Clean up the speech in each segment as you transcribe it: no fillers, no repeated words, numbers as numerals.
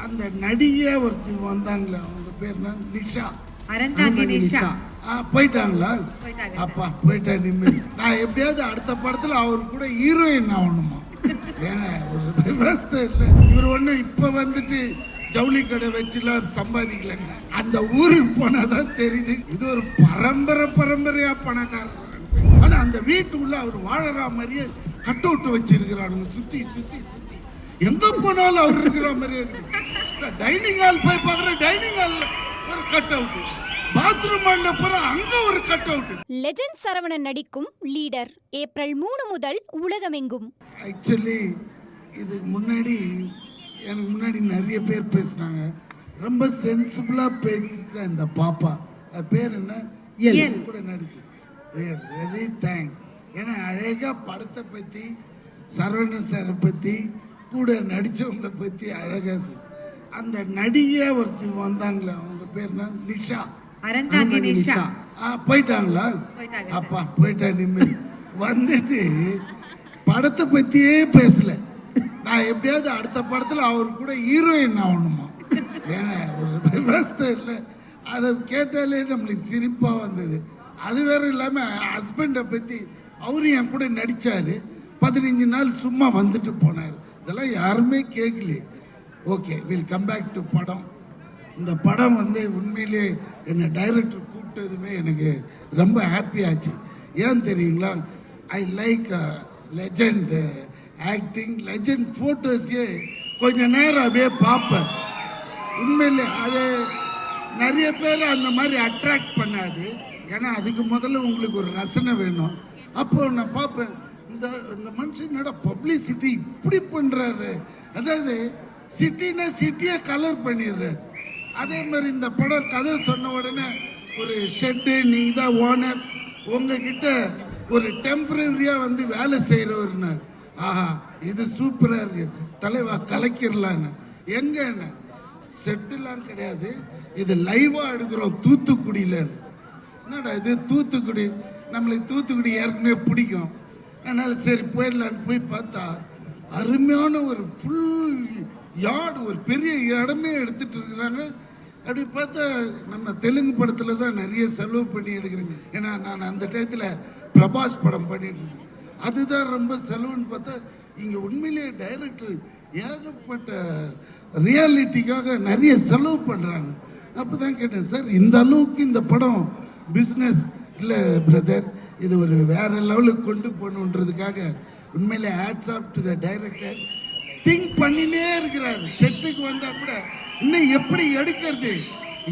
அந்த நடிகை ஒருத்தி வந்தாங்களே, அவங்க பேர் என்ன? நிஷா. நிஷா போயிட்டாங்களா? அப்பா போயிட்டா நிம்மதி. நான் எப்படியாவது அடுத்த படத்துல அவர் கூட ஹீரோயின் ஆகணுமா? ஏங்க ஒரு விவசாய இல்லை. இவர் ஒண்ணு இப்ப வந்துட்டு ஜவுளி கடை வச்சுலாம் சம்பாதிக்கலங்க. அந்த ஊருக்கு போனாதான் தெரியுது இது ஒரு பரம்பரையா பணக்காரர். ஆனா அந்த வீட்டுக்குள்ள அவர் வாழற மாதிரியே கட் அவுட் வச்சிருக்கிறானுங்க. சுத்தி சுத்தி சுத்தி எங்க போனாலும் அவர் இருக்கிற மாதிரியே இருக்குது. டைனிங் ஹால் போய் பார்க்குற, டைனிங் ஹால்ல ஒரு கட் அவுட், பாத்ரூம் அங்க ஒரு கட் அவுட். லெஜெண்ட் சரவணன் நடிக்கும் லீடர் ஏப்ரல் 3 முதல் உலகமெங்கும். ஆக்சுவலி இதுக்கு முன்னாடி எனக்கு முன்னாடி நிறைய பேர் பேசுனாங்க. ரொம்ப சென்சிபிளா பேசுற இந்த பாப்பா, அது பேர் என்ன? கூட நடிச்சு வெரி தேங்க்ஸ். ஏன்னா அழகா படத்தை பத்தி, சரவணன் சாரை பத்தி, கூட நடிச்சவங்களை பத்தி அழகா அந்த நடிகை ஒருத்தி வந்தாங்களே, அவங்க பேர் என்ன? நிஷா. நிஷா போயிட்டாங்களா? அப்பா போயிட்டா நிம்மதி. வந்துட்டு படத்தை பத்தியே பேசல. நான் எப்படியாவது அடுத்த படத்துல அவர் கூட ஹீரோயின் ஆகணுமா? ஏங்க ஒரு விவசாய இல்லை. அதை கேட்டாலே நம்மளுக்கு சிரிப்பா வந்தது. அது வேற இல்லாம ஹஸ்பண்டை பத்தி அவரு என் கூட நடிச்சாரு. 15 நாள் சும்மா வந்துட்டு போனார். இதெல்லாம் யாருமே கேட்கல. Okay, will come back to படம். இந்த படம் வந்து உண்மையிலே என்னை டைரக்டர் கூப்பிட்டதுமே எனக்கு ரொம்ப ஹாப்பி ஆச்சு. ஏன் தெரியுங்களா? I like legend acting, legend ஃபோட்டோஸே கொஞ்ச நேரம் அப்படியே பார்ப்பேன். உண்மையிலே அது நிறைய பேர் அந்த மாதிரி அட்ராக்ட் பண்ணாது. ஏன்னா அதுக்கு முதல்ல உங்களுக்கு ஒரு ரசனை வேணும். அப்போ நான் பார்ப்பேன், இந்த மனுஷனோட பப்ளிசிட்டி இப்படி பண்ணுறாரு. அதாவது சிட்டினா சிட்டியை கலர் பண்ணிடுறாரு. அதே மாதிரி இந்த படம் கதை சொன்ன உடனே ஒரு ஷெட்டு, நீ தான் ஓனர், உங்ககிட்ட ஒரு டெம்பரரியா வந்து வேலை செய்கிறவர்னார். ஆஹா, இது சூப்பராக இருக்கு தலைவா, கலக்கிடலான்னு. எங்க என்ன செட்டுலாம் கிடையாது, இது லைவா எடுக்கிறோம் தூத்துக்குடியிலன்னு. என்னடா இது தூத்துக்குடி, நம்மளுக்கு தூத்துக்குடி ஏற்கனவே பிடிக்கும். அதனால சரி போயிடலான்னு போய் பார்த்தா அருமையான ஒரு ஃபுல் யார்டு, ஒரு பெரிய இடமே எடுத்துட்டு இருக்கிறாங்க. அப்படி பார்த்தா நம்ம தெலுங்கு படத்தில் தான் நிறைய செலவு பண்ணி எடுக்கிறேங்க. ஏன்னா நான் அந்த டயத்தில் பிரபாஸ் படம் பண்ணிட்டு இருந்தேன். அதுதான் ரொம்ப செலவுன்னு பார்த்தா இங்கே உண்மையிலேயே டைரக்டர் ஏகப்பட்ட ரியாலிட்டிக்காக நிறைய செலவு பண்ணுறாங்க. அப்போ தான் கேட்டேன், சார் இந்த அளவுக்கு இந்த படம் பிஸ்னஸ் இல்லை பிரதர், இது ஒரு வேற லெவலுக்கு கொண்டு போகணுன்றதுக்காக உண்மையிலே hats off to the director. Think பண்ணினே இருக்கிறாரு. செட்டுக்கு வந்தா கூட இன்னும் எப்படி எடுக்கிறது,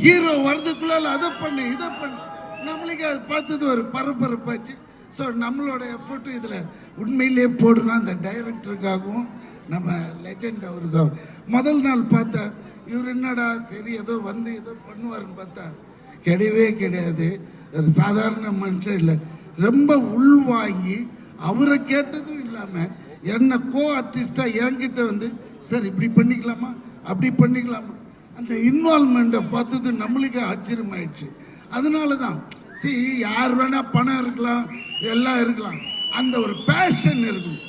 ஹீரோ வர்றதுக்குள்ளால அதை பண்ணு இதை பண்ணு. நம்மளுக்கு அது பார்த்தது ஒரு பரபரப்பாச்சு. ஸோ நம்மளோட எஃபர்ட்டும் இதில் உண்மையிலே போடணும். அந்த டைரக்டருக்காகவும் நம்ம லெஜெண்ட் அவருக்காகவும். முதல் நாள் பார்த்தா இவர் என்னடா சரி ஏதோ வந்து ஏதோ பண்ணுவாருன்னு பார்த்தா கிடையவே கிடையாது. ஒரு சாதாரண மனுஷன் இல்லை, ரொம்ப உள்வாங்கி அவரை கேட்டதும் இல்லாமல் என்ன கோ ஆர்டிஸ்டா என்கிட்ட வந்து சார் இப்படி பண்ணிக்கலாமா அப்படி பண்ணிக்கலாமா, அந்த இன்வால்மெண்ட்டை பார்த்தது நம்மளுக்கு ஆச்சரியமாயிடுச்சு. அதனால தான் சரி, யார் வேணா பணம் இருக்கலாம், எல்லாம் இருக்கலாம், அந்த ஒரு பேஷன் இருக்கணும்,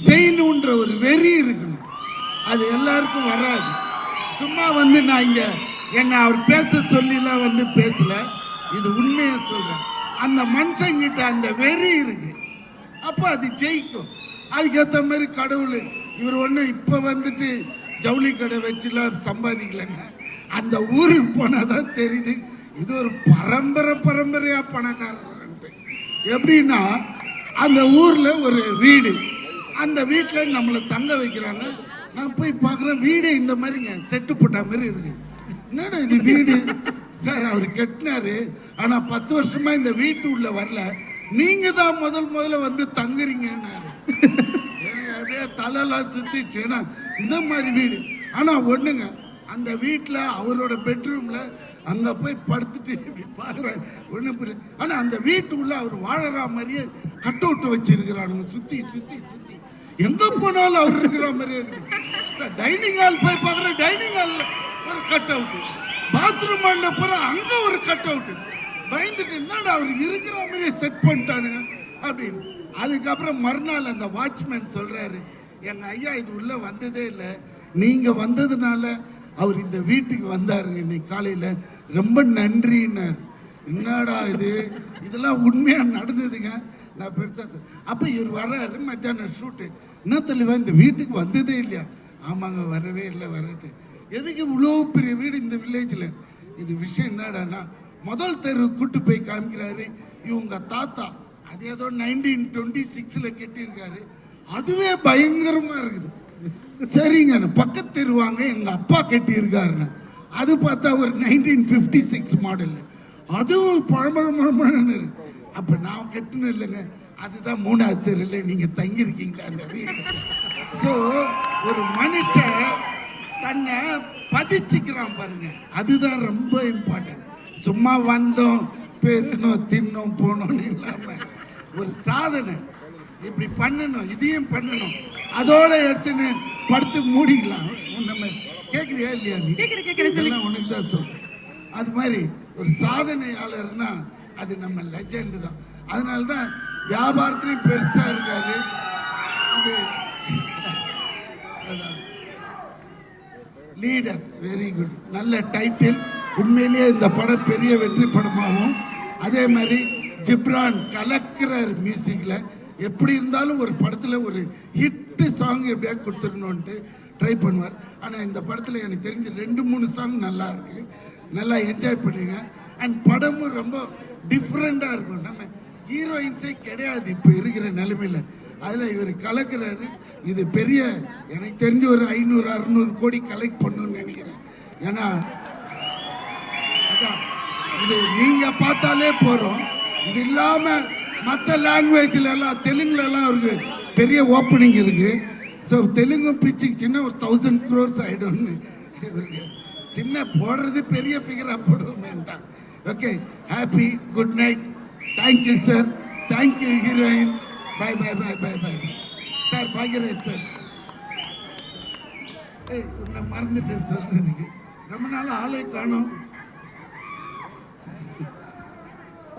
செய்யணுன்ற ஒரு வெறி இருக்கணும். அது எல்லாருக்கும் வராது. சும்மா வந்து நான் இங்கே என்னை அவர் பேச சொல்லிலாம் வந்து பேசல, இது உண்மையை சொல்கிறேன். அந்த மனுஷங்கிட்ட அந்த வெறி இருக்கு, அப்போ அது ஜெயிக்கும். அதுக்கேற்ற மாதிரி கடவுள் இவர் ஒன்றும் இப்போ வந்துட்டு ஜவுளி கடை வச்சுலாம் சம்பாதிக்கலைங்க. அந்த ஊருக்கு போனாதான் தெரியுது இது ஒரு பரம்பரையா பணக்காரர். எப்படின்னா அந்த ஊர்ல ஒரு வீடு, அந்த வீட்டில் நம்மளை தங்க வைக்கிறாங்க. நான் போய் பார்க்குறேன், வீடு இந்த மாதிரிங்க செட்டு போட்ட மாதிரி இருக்கு. என்னடா இது வீடு சார், அவர் கட்டினாரு, ஆனால் 10 வருஷமா இந்த வீட்டு உள்ள வரல, நீங்க தான் முதல்ல வந்து தங்குறீங்கன்னாரு. அப்படியே தலையெல்லாம் சுத்திச்சு. இந்த மாதிரி வீடு. ஆனா ஒண்ணுங்க, அந்த வீட்டுல அவரோட பெட்ரூம்ல அங்க போய் படுத்துட்டு இப்படி பாக்குறேன், ஒண்ணு புரியுது. ஆனா அந்த வீட்டுக்குள்ள அவர் வாழற மாதிரியே கட் அவுட் வச்சிருக்கிறானுங்க. சுத்தி சுத்தி சுத்தி எங்க போனாலும் அவர் இருக்கிற மாதிரியே இருக்குது. டைனிங் ஹால் போய் பார்க்குறேன், டைனிங் ஹால்ல ஒரு கட் அவுட், பாத்ரூம் அங்க ஒரு கட் அவுட். பயந்துட்டு என்னடா அவர் இருக்கிற மாதிரியே செட் பண்ணிட்டானுங்க அப்படின்னு. அதுக்கப்புறம் மறுநாள் அந்த வாட்ச்மேன் சொல்றாரு, எங்க ஐயா இது உள்ள வந்ததே இல்லை, நீங்கள் வந்ததுனால அவர் இந்த வீட்டுக்கு வந்தாருங்க இன்னைக்கு காலையில். ரொம்ப நன்றின்னார். என்னடா இதெல்லாம் உண்மையாக நடந்ததுங்க. நான் பெருசாக அப்போ இவர் வர்றாரு, மத்தியானம் ஷூட்டு. என்ன தெளிவா இந்த வீட்டுக்கு வந்ததே இல்லையா? ஆமாங்க, வரவே இல்லை. வரட்டு எதுக்கு இவ்வளோ பெரிய வீடு இந்த வில்லேஜில்? இது விஷயம் என்னடான்னா, முதல் தெரு கூட்டு போய் காமிக்கிறாரு. இவங்க தாத்தா அது ஏதோ 1926 கட்டியிருக்காரு. அதுவே பயங்கரமா இருக்குது. சரிங்க, பக்கத்து தெருவாங்க எங்க அப்பா கட்டியிருக்காருன்னு. அது பார்த்தா ஒரு 1956 மாடல். அதுவும் பழமழமழன்னு. அப்ப நான் கட்டணும் இல்லைங்க, அதுதான் 3வது தெருவில் நீங்க தங்கியிருக்கீங்களா அந்த வீடு. ஸோ ஒரு மனுஷன் தன்னை பதிச்சுக்கிறான் பாருங்க, அதுதான் ரொம்ப இம்பார்ட்டன்ட். சும்மா வந்தோம் பேசணும் தின்னோம் போனோம்னு இல்லாம ஒரு சாதனை இப்படி பண்ணணும், இதையும் பண்ணணும், அதோட எடுத்துன்னு படுத்து மூடிக்கலாம். நம்ம கேட்குறியா இல்லையா? நீ கேட்குறேன், உனக்கு தான் சொல்றேன். அது மாதிரி ஒரு சாதனையாளர்னா அது நம்ம லெஜெண்ட் தான். அதனால தான் வியாபாரத்திலையும் பெருசா இருக்காரு. இது லீடர், வெரி குட், நல்ல டைட்டில். உண்மையிலேயே இந்த படம் பெரிய வெற்றி படமாகவும், அதே மாதிரி ஜிப்ரான் கலக்கிறார் மியூசிக்ல. எப்படி இருந்தாலும் ஒரு படத்தில் ஒரு ஹிட்டு சாங் எப்படியா கொடுத்துடணுன்ட்டு ட்ரை பண்ணுவார். ஆனால் இந்த படத்தில் எனக்கு தெரிஞ்ச 2-3 சாங் நல்லா இருக்கு, நல்லா என்ஜாய் பண்ணுங்க. அண்ட் படமும் ரொம்ப டிஃப்ரெண்டாக இருக்கும். நம்ம ஹீரோயின்ஸே கிடையாது இப்போ இருக்கிற நிலைமையில், அதில் இவர் கலக்கிறாரு. இது பெரிய, எனக்கு தெரிஞ்ச ஒரு 500-600 கோடி கலெக்ட் பண்ணணும்னு நினைக்கிறேன். ஏன்னா அதான் இது நீங்கள் பார்த்தாலே போகிறோம். இது இல்லாமல் மற்ற லாங்குவேஜில் எல்லாம், தெலுங்குல எல்லாம் அவருக்கு பெரிய ஓப்பனிங் இருக்கு. ஸோ தெலுங்கும் பிச்சுக்குச்சுன்னா ஒரு 1000 crores ஆகிடும்னு இவருக்கு. சின்ன போடுறது பெரிய ஃபிகராக போடுவோமேன்ட்டான். Okay, happy, good night, thank you sir, thank you heroine, bye bye bye bye bye sir. Bhagyaraj sir, உன்னை மறந்துட்டேன் சொல்றதுக்கு, ரொம்ப நாள் ஆளே காணும்.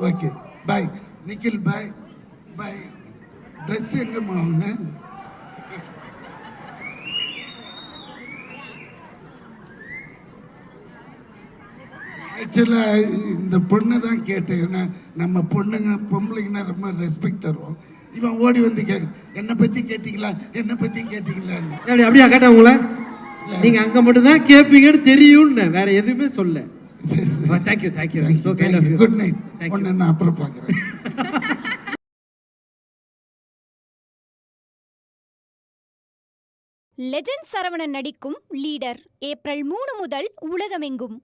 Okay, bye Nikhil, bye bye. Dress எங்கம்மா ஒன்று? ஆக்சுவலாக இந்த பொண்ணு தான் கேட்டேன். ஏன்னா நம்ம பொம்பளைங்கன்னா ரொம்ப ரெஸ்பெக்ட் தருவோம். இவன் ஓடி வந்து என்னை பற்றி கேட்டிங்களா, என்னை பற்றி கேட்டிங்களான்னு. அப்படியா கேட்டேன் உங்களை? நீங்கள் அங்கே மட்டும்தான் கேட்பீங்கன்னு தெரியும்னு, வேற எதுவுமே சொல்ல. Thank you thank you. Good night. ஒன்று நான் அப்புறம் பார்க்குறேன். லெஜண்ட் சரவணன் நடிக்கும் லீடர் ஏப்ரல் 3 முதல் உலகமெங்கும்.